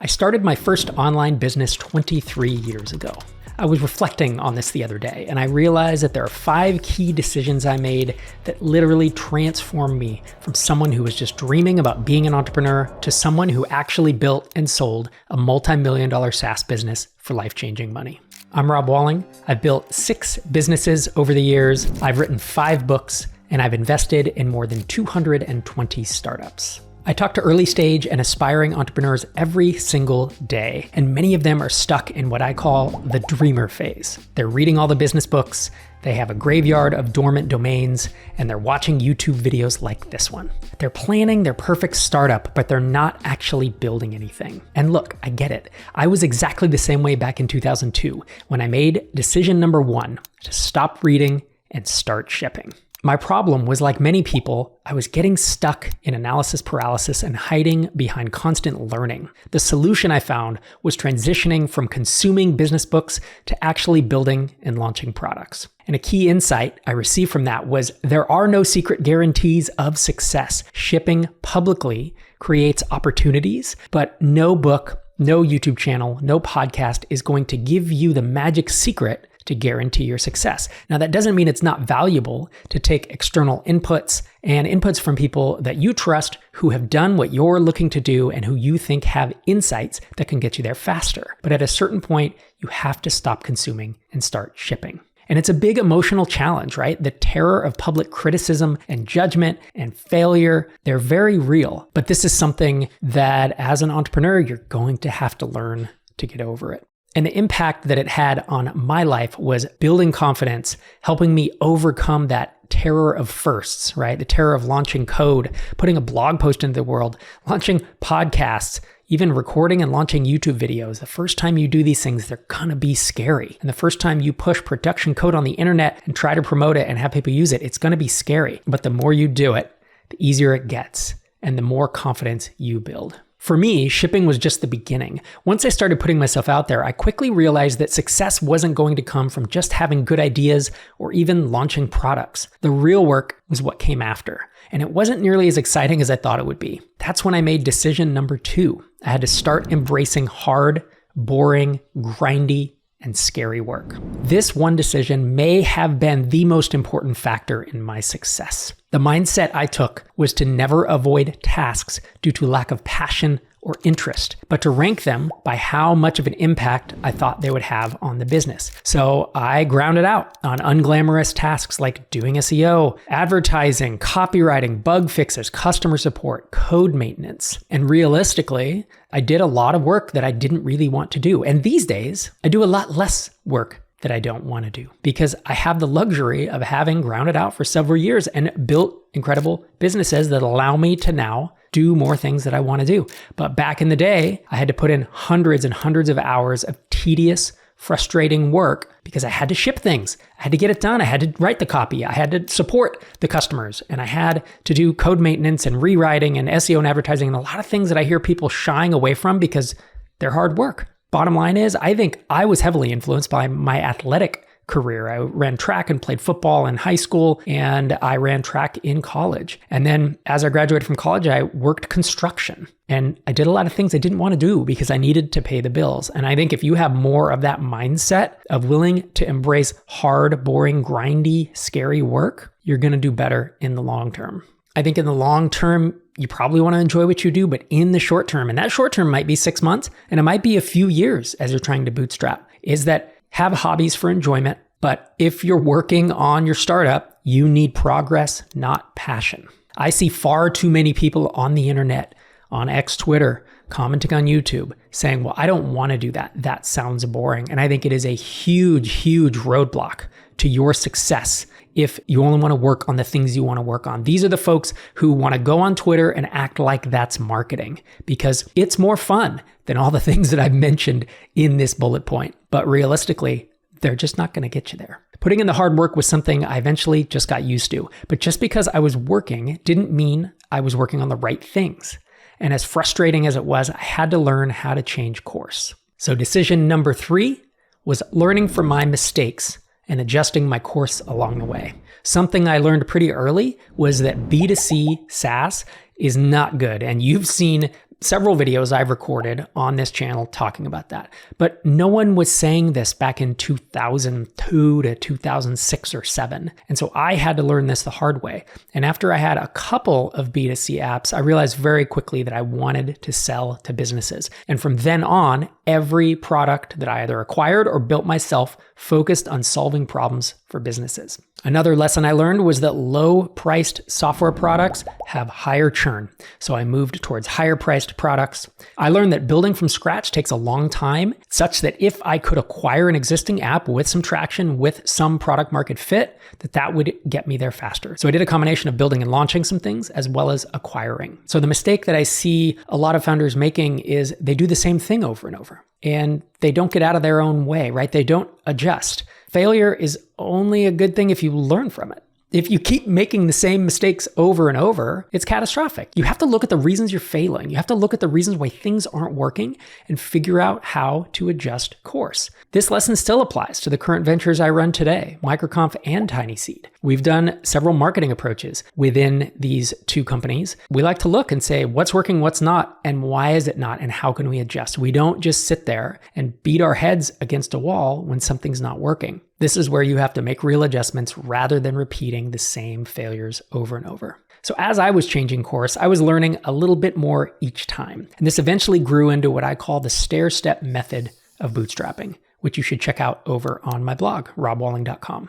I started my first online business 23 years ago. I was reflecting on this the other day, and I realized that there are 5 key decisions I made that literally transformed me from someone who was just dreaming about being an entrepreneur to someone who actually built and sold a multi-million-dollar SaaS business for life-changing money. I'm Rob Walling. I've built 6 businesses over the years. I've written 5 books, and I've invested in more than 220 startups. I talk to early stage and aspiring entrepreneurs every single day, and many of them are stuck in what I call the dreamer phase. They're reading all the business books, they have a graveyard of dormant domains, and they're watching YouTube videos like this one. They're planning their perfect startup, but they're not actually building anything. And look, I get it. I was exactly the same way back in 2002 when I made decision number 1 to stop reading and start shipping. My problem was, like many people, I was getting stuck in analysis paralysis and hiding behind constant learning. The solution I found was transitioning from consuming business books to actually building and launching products. And a key insight I received from that was there are no secret guarantees of success. Shipping publicly creates opportunities, but no book, no YouTube channel, no podcast is going to give you the magic secret to guarantee your success. Now, that doesn't mean it's not valuable to take external inputs and inputs from people that you trust who have done what you're looking to do and who you think have insights that can get you there faster. But at a certain point, you have to stop consuming and start shipping. And it's a big emotional challenge, right? The terror of public criticism and judgment and failure, they're very real. But this is something that as an entrepreneur, you're going to have to learn to get over it. And the impact that it had on my life was building confidence, helping me overcome that terror of firsts, right? The terror of launching code, putting a blog post into the world, launching podcasts, even recording and launching YouTube videos. The first time you do these things, they're gonna be scary. And the first time you push production code on the internet and try to promote it and have people use it, it's gonna be scary. But the more you do it, the easier it gets and the more confidence you build. For me, shipping was just the beginning. Once I started putting myself out there, I quickly realized that success wasn't going to come from just having good ideas or even launching products. The real work was what came after, and it wasn't nearly as exciting as I thought it would be. That's when I made decision number 2. I had to start embracing hard, boring, grindy, and scary work. This one decision may have been the most important factor in my success. The mindset I took was to never avoid tasks due to lack of passion or interest, but to rank them by how much of an impact I thought they would have on the business. So I grounded out on unglamorous tasks like doing SEO, advertising, copywriting, bug fixes, customer support, code maintenance. And realistically, I did a lot of work that I didn't really want to do. And these days, I do a lot less work that I don't want to do because I have the luxury of having grounded out for several years and built incredible businesses that allow me to now do more things that I want to do. But back in the day, I had to put in hundreds and hundreds of hours of tedious, frustrating work because I had to ship things. I had to get it done. I had to write the copy. I had to support the customers, and I had to do code maintenance and rewriting and SEO and advertising and a lot of things that I hear people shying away from because they're hard work. Bottom line is, I think I was heavily influenced by my athletic career. I ran track and played football in high school, and I ran track in college. And then as I graduated from college, I worked construction. And I did a lot of things I didn't want to do because I needed to pay the bills. And I think if you have more of that mindset of willing to embrace hard, boring, grindy, scary work, you're going to do better in the long term. I think in the long term, you probably want to enjoy what you do, but in the short term, and that short term might be 6 months, and it might be a few years as you're trying to bootstrap, is that have hobbies for enjoyment. But if you're working on your startup, you need progress, not passion. I see far too many people on the internet, on X, Twitter, commenting on YouTube, saying, well, I don't want to do that. That sounds boring. And I think it is a huge, huge roadblock to your success if you only want to work on the things you want to work on. These are the folks who want to go on Twitter and act like that's marketing because it's more fun than all the things that I've mentioned in this bullet point. But realistically, they're just not going to get you there. Putting in the hard work was something I eventually just got used to. But just because I was working didn't mean I was working on the right things. And as frustrating as it was, I had to learn how to change course. So decision number 3 was learning from my mistakes and adjusting my course along the way. Something I learned pretty early was that B2C SaaS is not good. And you've seen several videos I've recorded on this channel talking about that. But no one was saying this back in 2002 to 2006 or 7. And so I had to learn this the hard way. And after I had a couple of B2C apps, I realized very quickly that I wanted to sell to businesses. And from then on, every product that I either acquired or built myself focused on solving problems for businesses. Another lesson I learned was that low-priced software products have higher churn. So I moved towards higher-priced products. I learned that building from scratch takes a long time, such that if I could acquire an existing app with some traction, with some product market fit, that would get me there faster. So I did a combination of building and launching some things as well as acquiring. So the mistake that I see a lot of founders making is they do the same thing over and over, and they don't get out of their own way, right? They don't adjust. Failure is only a good thing if you learn from it. If you keep making the same mistakes over and over, it's catastrophic. You have to look at the reasons you're failing. You have to look at the reasons why things aren't working and figure out how to adjust course. This lesson still applies to the current ventures I run today, MicroConf and TinySeed. We've done several marketing approaches within these two companies. We like to look and say, what's working, what's not, and why is it not, and how can we adjust? We don't just sit there and beat our heads against a wall when something's not working. This is where you have to make real adjustments rather than repeating the same failures over and over. So as I was changing course, I was learning a little bit more each time. And this eventually grew into what I call the stair-step method of bootstrapping, which you should check out over on my blog, robwalling.com.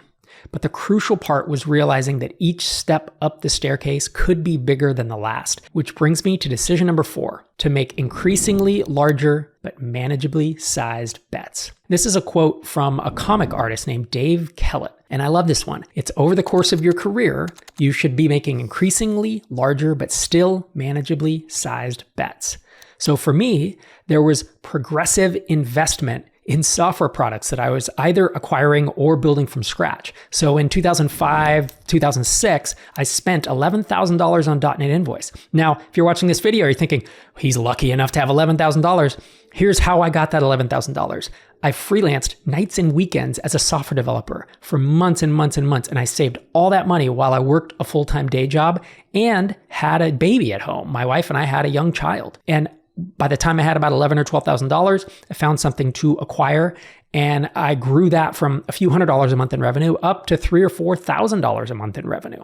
But the crucial part was realizing that each step up the staircase could be bigger than the last, which brings me to decision number 4, to make increasingly larger but manageably sized bets. This is a quote from a comic artist named Dave Kellett, and I love this one. It's over the course of your career, you should be making increasingly larger but still manageably sized bets. So for me, there was progressive investment in software products that I was either acquiring or building from scratch. So in 2005, 2006, I spent $11,000 on .NET Invoice. Now, if you're watching this video, you're thinking, he's lucky enough to have $11,000. Here's how I got that $11,000. I freelanced nights and weekends as a software developer for months and months and months, and I saved all that money while I worked a full-time day job and had a baby at home. My wife and I had a young child. And by the time I had about $11,000 or $12,000, I found something to acquire, and I grew that from a few $100s a month in revenue up to $3,000 or $4,000 a month in revenue.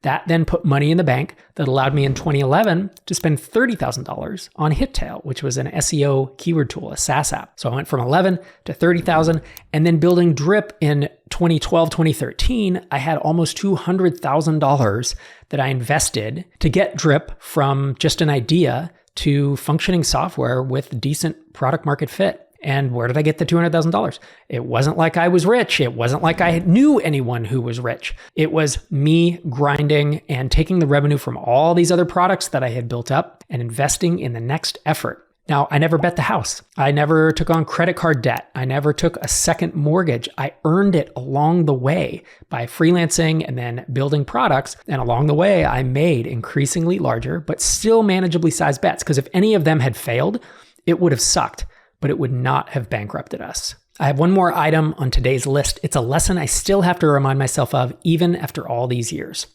That then put money in the bank that allowed me in 2011 to spend $30,000 on HitTail, which was an SEO keyword tool, a SaaS app. So I went from 11 to 30,000, and then building Drip in 2012, 2013, I had almost $200,000 that I invested to get Drip from just an idea to functioning software with decent product market fit. And where did I get the $200,000? It wasn't like I was rich. It wasn't like I knew anyone who was rich. It was me grinding and taking the revenue from all these other products that I had built up and investing in the next effort. Now, I never bet the house. I never took on credit card debt. I never took a second mortgage. I earned it along the way by freelancing and then building products. And along the way, I made increasingly larger, but still manageably sized bets. Because if any of them had failed, it would have sucked, but it would not have bankrupted us. I have one more item on today's list. It's a lesson I still have to remind myself of even after all these years.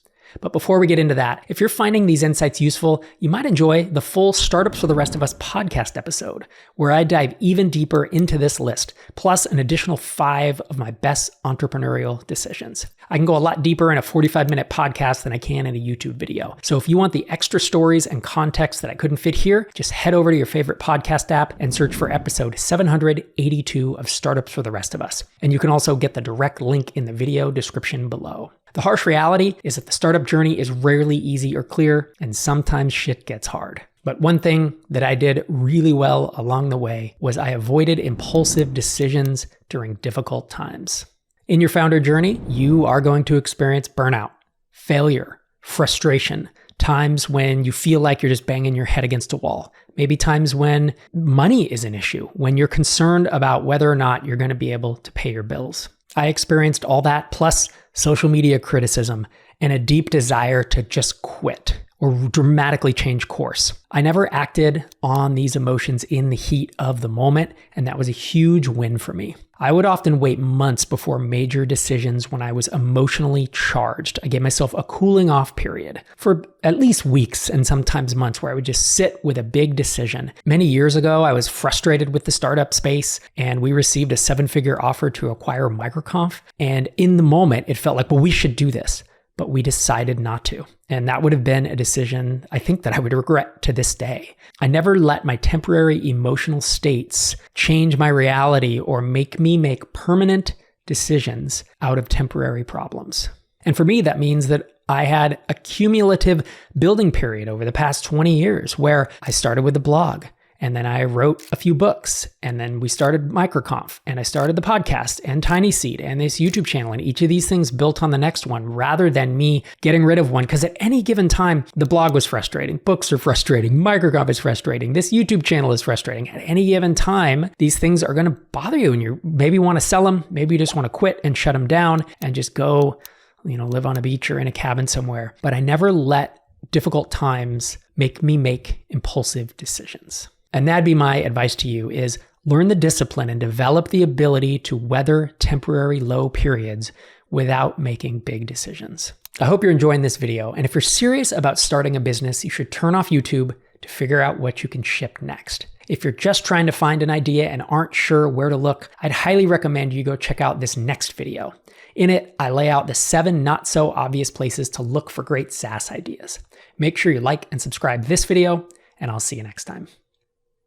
But before we get into that, if you're finding these insights useful, you might enjoy the full Startups for the Rest of Us podcast episode, where I dive even deeper into this list, plus an additional 5 of my best entrepreneurial decisions. I can go a lot deeper in a 45-minute podcast than I can in a YouTube video. So if you want the extra stories and context that I couldn't fit here, just head over to your favorite podcast app and search for episode 782 of Startups for the Rest of Us. And you can also get the direct link in the video description below. The harsh reality is that the startup journey is rarely easy or clear, and sometimes shit gets hard. But one thing that I did really well along the way was I avoided impulsive decisions during difficult times. In your founder journey, you are going to experience burnout, failure, frustration, times when you feel like you're just banging your head against a wall. Maybe times when money is an issue, when you're concerned about whether or not you're going to be able to pay your bills. I experienced all that, plus social media criticism and a deep desire to just quit. or dramatically change course. I never acted on these emotions in the heat of the moment, and that was a huge win for me. I would often wait months before major decisions when I was emotionally charged. I gave myself a cooling off period for at least weeks and sometimes months where I would just sit with a big decision. Many years ago, I was frustrated with the startup space, and we received a 7-figure offer to acquire MicroConf. And in the moment, it felt like, well, we should do this. But we decided not to. And that would have been a decision I think that I would regret to this day. I never let my temporary emotional states change my reality or make me make permanent decisions out of temporary problems. And for me, that means that I had a cumulative building period over the past 20 years where I started with a blog. And then I wrote a few books, and then we started MicroConf, and I started the podcast and Tiny Seed and this YouTube channel, and each of these things built on the next one rather than me getting rid of one. Because at any given time, the blog was frustrating, books are frustrating, MicroConf is frustrating, this YouTube channel is frustrating. At any given time, these things are going to bother you, and you maybe want to sell them, maybe you just want to quit and shut them down and just go, live on a beach or in a cabin somewhere. But I never let difficult times make me make impulsive decisions. And that'd be my advice to you is learn the discipline and develop the ability to weather temporary low periods without making big decisions. I hope you're enjoying this video. And if you're serious about starting a business, you should turn off YouTube to figure out what you can ship next. If you're just trying to find an idea and aren't sure where to look, I'd highly recommend you go check out this next video. In it, I lay out the 7 not so obvious places to look for great SaaS ideas. Make sure you like and subscribe this video, and I'll see you next time.